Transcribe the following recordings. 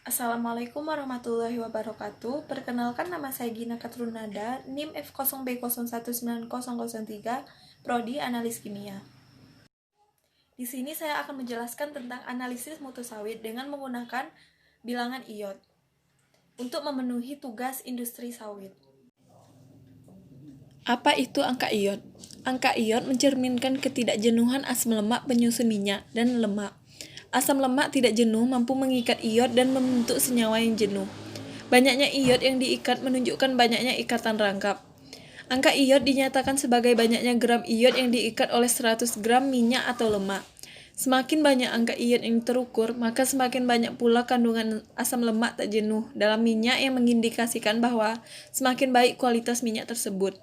Assalamualaikum warahmatullahi wabarakatuh. Perkenalkan, nama saya Gina Katrunada, NIM F0B019003, Prodi Analis Kimia. Di sini saya akan menjelaskan tentang analisis mutu sawit dengan menggunakan bilangan iod untuk memenuhi tugas industri sawit. Apa itu angka iod? Angka iod mencerminkan ketidakjenuhan asam lemak penyusun minyak dan lemak. Asam lemak tidak jenuh mampu mengikat iod dan membentuk senyawa yang jenuh. Banyaknya iod yang diikat menunjukkan banyaknya ikatan rangkap. Angka iod dinyatakan sebagai banyaknya gram iod yang diikat oleh 100 gram minyak atau lemak. Semakin banyak angka iod yang terukur, maka semakin banyak pula kandungan asam lemak tak jenuh dalam minyak yang mengindikasikan bahwa semakin baik kualitas minyak tersebut.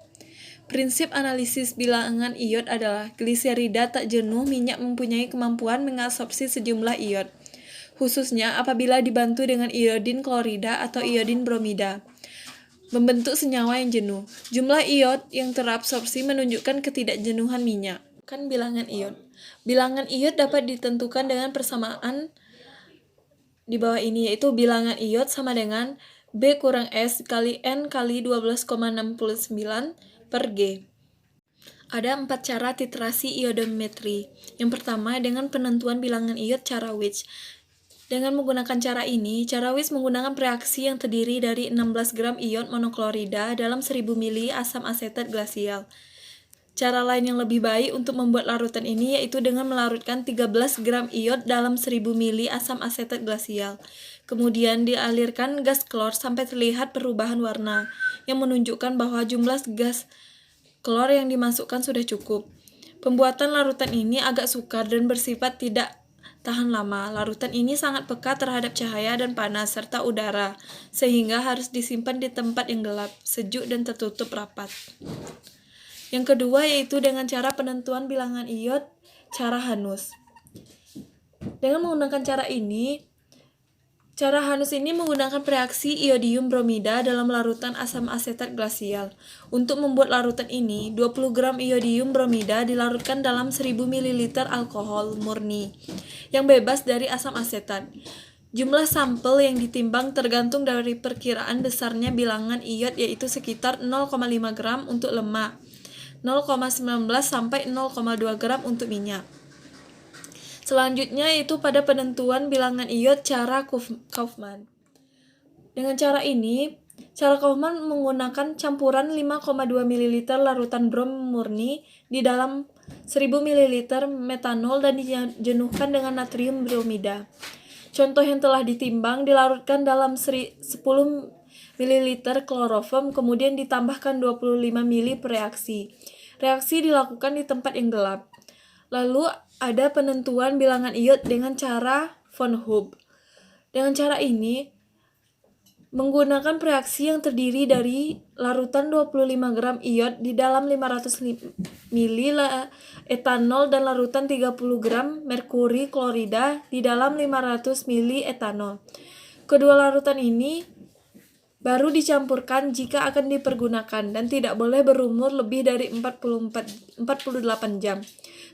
Prinsip analisis bilangan iod adalah gliserida tak jenuh minyak mempunyai kemampuan mengabsorpsi sejumlah iod, khususnya apabila dibantu dengan iodin klorida atau iodin bromida, membentuk senyawa yang jenuh. Jumlah iod yang terabsorpsi menunjukkan ketidakjenuhan minyak. Kan bilangan iod. Bilangan iod dapat ditentukan dengan persamaan di bawah ini, yaitu bilangan iod sama dengan B kurang S kali N kali 12,69 per G. Ada 4 cara titrasi iodometri. Yang pertama, dengan penentuan bilangan iod cara Witch. Dengan menggunakan cara ini, cara Witch menggunakan reaksi yang terdiri dari 16 gram iod monoklorida dalam 1000 mili asam asetat glasial. Cara lain yang lebih baik untuk membuat larutan ini yaitu dengan melarutkan 13 gram iod dalam 1000 mili asam asetat glasial. Kemudian dialirkan gas klor sampai terlihat perubahan warna, yang menunjukkan bahwa jumlah gas klor yang dimasukkan sudah cukup. Pembuatan larutan ini agak sukar dan bersifat tidak tahan lama. Larutan ini sangat peka terhadap cahaya dan panas serta udara, sehingga harus disimpan di tempat yang gelap, sejuk dan tertutup rapat. Yang kedua yaitu dengan cara penentuan bilangan iod cara Hanus. Dengan menggunakan cara Hanus ini menggunakan reaksi iodium bromida dalam larutan asam asetat glasial. Untuk membuat larutan ini, 20 gram iodium bromida dilarutkan dalam 1000 ml alkohol murni yang bebas dari asam asetat. Jumlah sampel yang ditimbang tergantung dari perkiraan besarnya bilangan iod, yaitu sekitar 0,5 gram untuk lemak, 0,19 sampai 0,2 gram untuk minyak. Selanjutnya yaitu pada penentuan bilangan iod cara Kaufman. Dengan cara ini, cara Kaufman menggunakan campuran 5,2 ml larutan brom murni di dalam 1000 ml metanol dan dijenuhkan dengan natrium bromida. Contoh yang telah ditimbang dilarutkan dalam 10 ml kloroform, kemudian ditambahkan 25 ml per reaksi. Reaksi dilakukan di tempat yang gelap. Lalu ada penentuan bilangan iod dengan cara von Hoob. Dengan cara ini, menggunakan reaksi yang terdiri dari larutan 25 gram iod di dalam 500 ml etanol dan larutan 30 gram merkuri klorida di dalam 500 ml etanol. Kedua larutan ini baru dicampurkan jika akan dipergunakan dan tidak boleh berumur lebih dari 48 jam.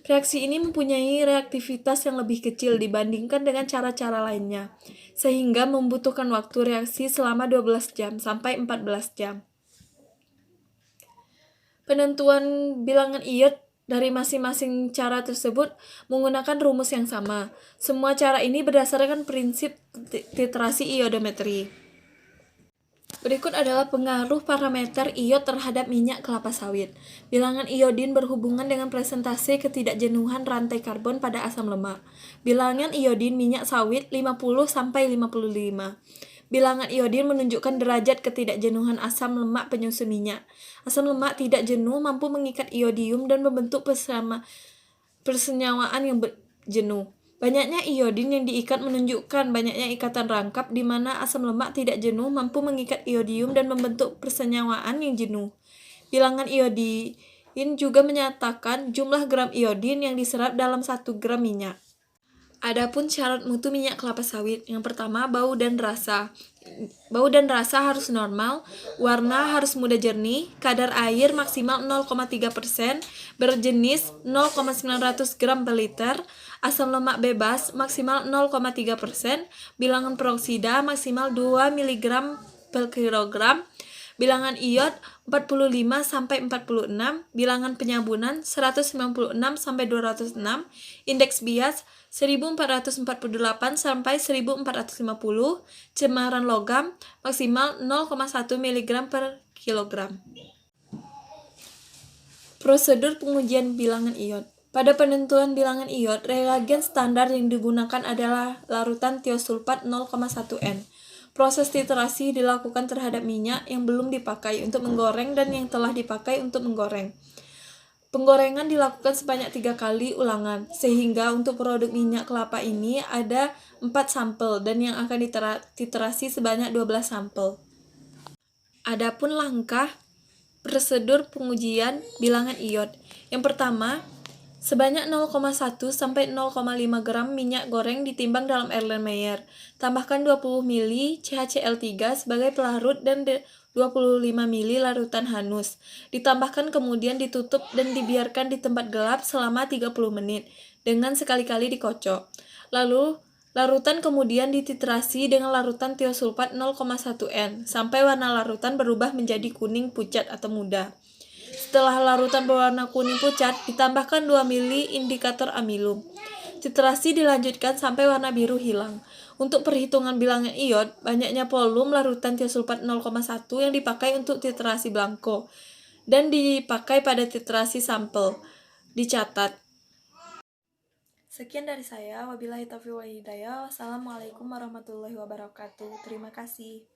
Reaksi ini mempunyai reaktivitas yang lebih kecil dibandingkan dengan cara-cara lainnya, sehingga membutuhkan waktu reaksi selama 12 jam sampai 14 jam. Penentuan bilangan iod dari masing-masing cara tersebut menggunakan rumus yang sama. Semua cara ini berdasarkan prinsip titrasi iodometri. Berikut adalah pengaruh parameter iod terhadap minyak kelapa sawit. Bilangan iodin berhubungan dengan presentase ketidakjenuhan rantai karbon pada asam lemak. Bilangan iodin minyak sawit 50-55. Bilangan iodin menunjukkan derajat ketidakjenuhan asam lemak penyusun minyak. Asam lemak tidak jenuh mampu mengikat iodium dan membentuk persenyawaan yang jenuh. Banyaknya iodin yang diikat menunjukkan banyaknya ikatan rangkap, di mana asam lemak tidak jenuh mampu mengikat iodium dan membentuk persenyawaan yang jenuh. Bilangan iodin juga menyatakan jumlah gram iodin yang diserap dalam 1 gram minyak. Adapun syarat mutu minyak kelapa sawit. Yang pertama, bau dan rasa. Bau dan rasa harus normal, warna harus muda jernih, kadar air maksimal 0,3%, berjenis 0,900 gram per liter, Asam lemak bebas maksimal 0,3%, bilangan peroksida maksimal 2 mg per kilogram, bilangan iod 45 sampai 46, bilangan penyabunan 196 sampai 206, indeks bias 1448 sampai 1450, cemaran logam maksimal 0,1 mg per kilogram. Prosedur pengujian bilangan iod. Pada penentuan bilangan iod, reagen standar yang digunakan adalah larutan tiosulfat 0,1 N. Proses titrasi dilakukan terhadap minyak yang belum dipakai untuk menggoreng dan yang telah dipakai untuk menggoreng. Penggorengan dilakukan sebanyak 3 kali ulangan, sehingga untuk produk minyak kelapa ini ada 4 sampel dan yang akan dititrasi sebanyak 12 sampel. Adapun langkah prosedur pengujian bilangan iod. Yang pertama, sebanyak 0,1 sampai 0,5 gram minyak goreng ditimbang dalam Erlenmeyer. Tambahkan 20 ml CHCl3 sebagai pelarut dan 25 ml larutan hanus. Ditambahkan kemudian ditutup dan dibiarkan di tempat gelap selama 30 menit dengan sekali-kali dikocok. Lalu larutan kemudian dititrasi dengan larutan tiosulfat 0,1 N sampai warna larutan berubah menjadi kuning pucat atau muda. Setelah larutan berwarna kuning pucat, ditambahkan 2 ml indikator amilum. Titrasi dilanjutkan sampai warna biru hilang. Untuk perhitungan bilangan iod, banyaknya volume larutan tiosulfat 0,1 yang dipakai untuk titrasi blanko dan dipakai pada titrasi sampel. Dicatat. Sekian dari saya. Wabillahi taufiq wal hidayah. Wassalamualaikum warahmatullahi wabarakatuh. Terima kasih.